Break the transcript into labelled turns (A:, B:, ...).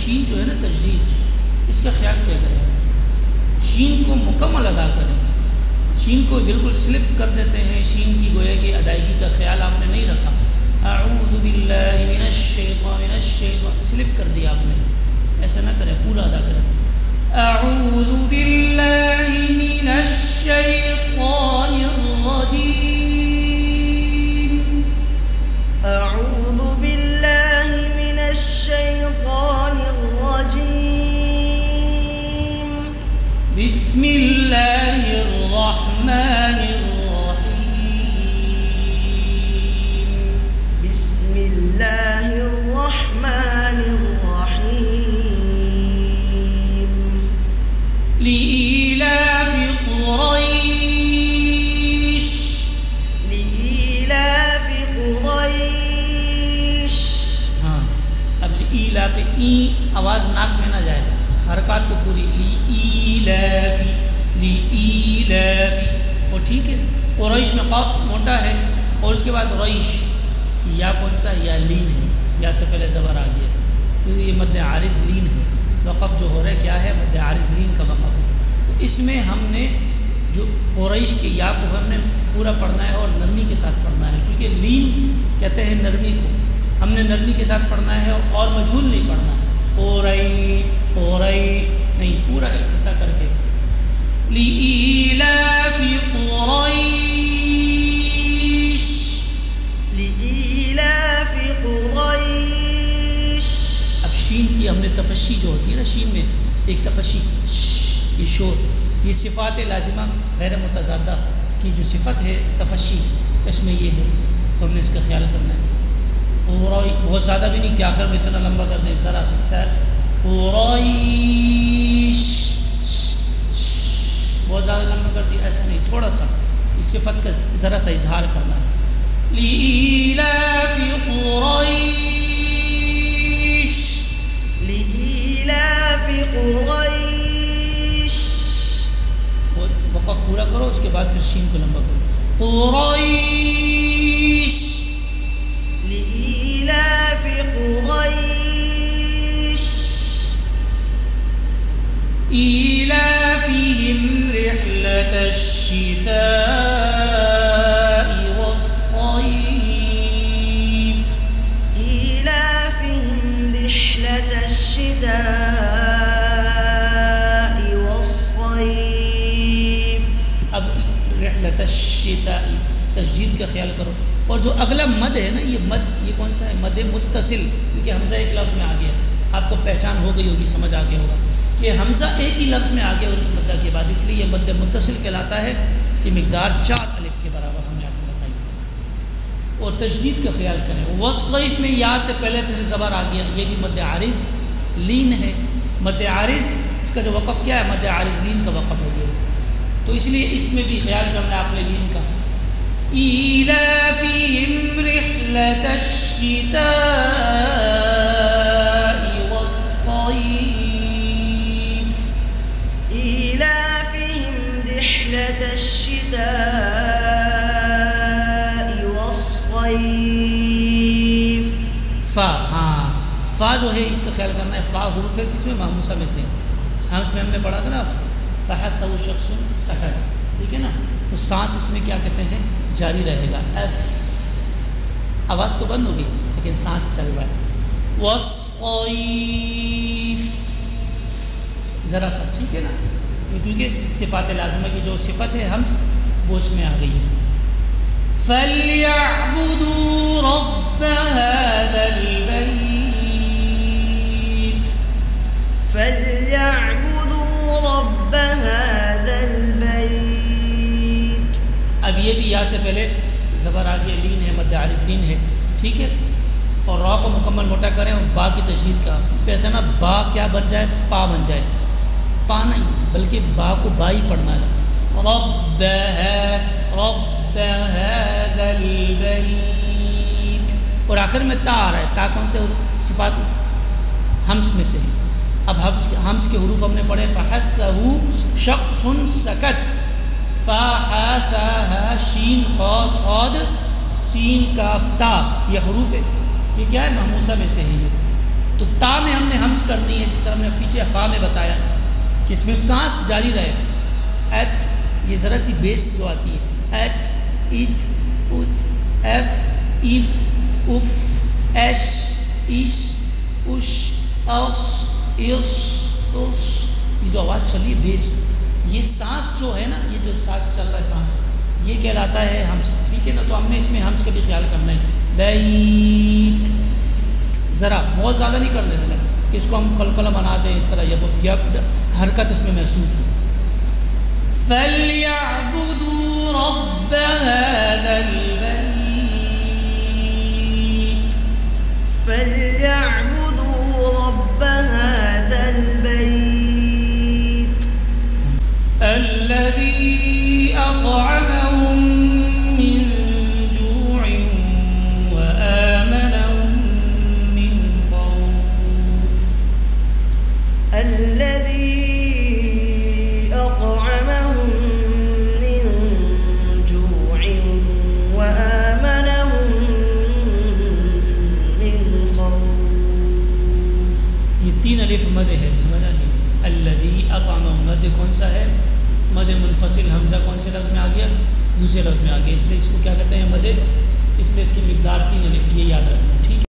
A: شین جو ہے نا تشدید، اس کا خیال کیا کریں، شین کو مکمل ادا کریں. شین کو بالکل سلپ کر دیتے ہیں، شین کی گویا کہ ادائیگی کا خیال آپ نے نہیں رکھا. اعوذ باللہ من الشیطان سلپ کر دیا آپ نے، ایسا نہ کریں، پورا ادا کریں. اعوذ باللہ من الشیطان الرجیم،
B: اعوذ باللہ من الشیطان الرجیم،
A: بسم اللہ الرحمن الرحیم،
B: بسم اللہ الرحمن الرحیم،
A: لإيلاف قریش،
B: لإيلاف قریش.
A: ہاں اب لإيلاف آواز ناک میں نہ جائے، حرکات کو پوری، لإيلافی لإيلافی، وہ ٹھیک ہے. قریش میں قاف موٹا ہے، اور اس کے بعد ریش، یا کون سا، یا لین ہے، یا سے پہلے زبر آ گیا، کیونکہ یہ مد عارض لین ہے. وقف جو ہو رہا ہے کیا ہے، مد عارض لین کا وقف ہے. تو اس میں ہم نے جو قریش کے یا کو ہم نے پورا پڑھنا ہے اور نرمی کے ساتھ پڑھنا ہے، کیونکہ لین کہتے ہیں نرمی کو، ہم نے نرمی کے ساتھ پڑھنا ہے اور مجھول نہیں پڑھنا ہے. قریش نہیں، پورا اکٹھا کر کے. لإيلاف قریش،
B: لإيلاف قریش.
A: اب شین کی ہم نے تفشی جو ہوتی ہے نا، شین میں ایک تفشی، یہ شور، یہ صفات لازمہ غیر متضادہ کی جو صفت ہے تفشی، اس میں یہ ہے، تو ہم نے اس کا خیال کرنا ہے. بہت زیادہ بھی نہیں کہ آخر میں اتنا لمبا کر دیں، ذرا سکتا ہے. قریش بہت زیادہ لمبا کر دیا، ایسا نہیں، تھوڑا سا اس صفت کا ذرا سا اظہار کرنا ہے. لإيلاف قریش،
B: لإيلاف قریش.
A: وقف پورا کرو، اس کے بعد پھر شین کو لمبا کرو. قریش،
B: لإيلاف قریش،
A: إيلافهم رحلة الشتاء والصيف،
B: إيلافهم رحلة الشتاء والصيف.
A: اب رحلة الشتاء تشدید کا خیال کرو. اور جو اگلا مد ہے نا، یہ مد، یہ کون سا ہے، مد متصل، کیونکہ حمزہ ایک لفظ میں آ گیا. آپ کو پہچان ہو گئی ہوگی، سمجھ آ گیا ہوگا کہ حمزہ ایک ہی لفظ میں آ گیا اور اس مدہ کے بعد، اس لیے یہ مد متصل کہلاتا ہے. اس کی مقدار 4 الف کے برابر ہم نے آپ کو بتائی. اور تشدید کا خیال کریں. والصیف میں یا سے پہلے پھر زبر آ گیا، یہ بھی مد عارض لین ہے. مد عارض اس کا جو وقف کیا ہے، مد عارض لین کا وقف ہے یہ، تو اس لیے اس میں بھی خیال کرنا ہے آپ نے لین کا. إيلافهم رحلة الشتاء والصيف،
B: إيلافهم رحلة الشتاء والصيف.
A: فا، ہاں فا جو ہے اس کا خیال کرنا ہے. فا حروف ہے کس میں، ماموسہ میں سے. ہمس میں ہم نے پڑھا تھا نا، فحتہ شخص سکت، ٹھیک ہے نا. تو سانس اس میں کیا کہتے ہیں، جاری رہے گا. ایف آواز تو بند ہوگی لیکن سانس چل رہا ہے. والصیف ذرا سا، ٹھیک ہے نا، کیونکہ صفات لازمہ کی جو صفت ہے ہمس وہ اس میں آ گئی ہے. فَلْيَعْبُدُوا رَبَّ هَذَا الْبَيْتِ،
B: فَلْيَعْبُدُوا رَبَّ هَذَا الْبَيْتِ.
A: اب یہ بھی یا سے پہلے زبر آ گیا، لین ہے، مد عارض لین ہے، ٹھیک ہے. اور را کو مکمل موٹا کریں اور با کی تشدید کا، ایسا نا با کیا بن جائے، پا بن جائے. پا نہیں بلکہ با کو با ہی پڑھنا ہے. رب هذا البيت، اور آخر میں تا آ رہا ہے. تا کون سے صفات، ہمس میں سے. اب ہمس کے حروف ہم نے پڑھے. فحثہ شخص سکت، فحثہ شین خا صاد سین کاف تا، یہ حروف ہے. یہ کیا ہے، محموسہ میں سے ہے. تو تا میں ہم نے ہمس کرنی ہے، جس طرح ہم نے پیچھے فا میں بتایا کہ اس میں سانس جاری رہے. ایت یہ ذرا سی بیس جو آتی ہے، ایت، ایت، ات، ایف، ایف، اف، ایش، ایش، اش، اوس، ایوس، اوس، یہ جو آواز چل رہی ہے بیس، یہ سانس جو ہے نا، یہ جو ساتھ چل رہا ہے سانس، یہ کہلاتا ہے ہمس. ٹھیک ہے نا؟ تو ہم نے اس میں ہمس کا بھی خیال کرنا ہے. بیت، ذرا بہت زیادہ نہیں کرنے دینا کہ اس کو ہم قلقلہ بنا دیں اس طرح، یا حرکت اس میں محسوس ہو. فَلْيَعْبُدُوا رَبَّ هَذَا الْبَيْتِ
B: فَلْيَعْبُدُوا رَبَّ هَذَا الْبَيْتِ
A: الَّذِي أَطْعَمَهُم مِّن جُوعٍ وَآمَنَهُم مِّن خَوْفٍ.
B: الذي أطعمهم من جوع وآمنهم من خوف.
A: یہ 3 الف مد ہے، سمجھا نہیں؟ الذی اطعمہم، مد کون سا ہے؟ مد منفصل. حمزہ کون سے لفظ میں آ گیا؟ دوسرے لفظ میں آ گیا، اس لیے اس کو کیا کہتے ہیں؟ مد. اس لیے اس کی مقدار 3 الف، یہ یاد رکھنا. ٹھیک ہے.